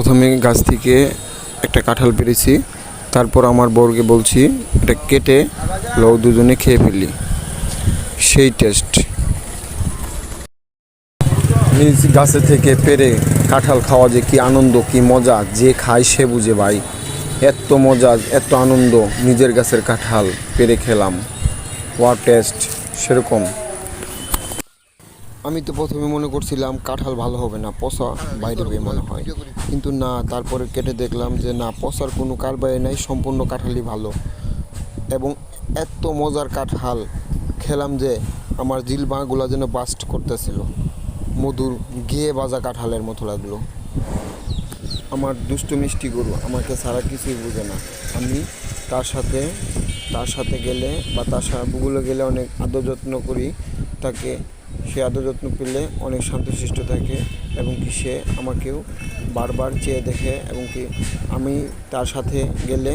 প্রথমে গাছ থেকে একটা কাঁঠাল পেরেছি, তারপর আমার বউকে বলছি এটা কেটে লও দুজনে খেয়ে ফেলি, সেই টেস্ট। নিজ গাছে থেকে পেরে কাঁঠাল খাওয়া যে কি আনন্দ, কি মজা, যে খায় সে বুঝে ভাই। এত মজা, এত আনন্দ, নিজের গাছের কাঁঠাল পেরে খেলাম, ওয়াও টেস্ট সেরকম। আমি তো প্রথমে মনে করছিলাম কাঁঠাল ভালো হবে না, পচা বাইরে হবে মনে হয়, কিন্তু না, তারপরে কেটে দেখলাম যে না, পচার কোনো কারবারই নাই, সম্পূর্ণ কাঁঠালই ভালো। এবং এত মজার কাঁঠাল খেলাম যে আমার জিহ্বাগুলো যেন বাস্ট করতেছিল, মধুর ঘিয়ে ভাজা কাঁঠালের মতো লাগলো। আমার দুষ্টু মিষ্টি গরু আমাকে ছাড়া কিছুই বোঝে না। আমি তার সাথে গেলে বা তার বুগুলো গেলে অনেক আদর যত্ন করি তাকে। সে আদর যত্ন পেলে অনেক শান্তশিষ্ট থাকে এবং কি সে আমাকেও বারবার চেয়ে দেখে এবং কি আমি তার সাথে গেলে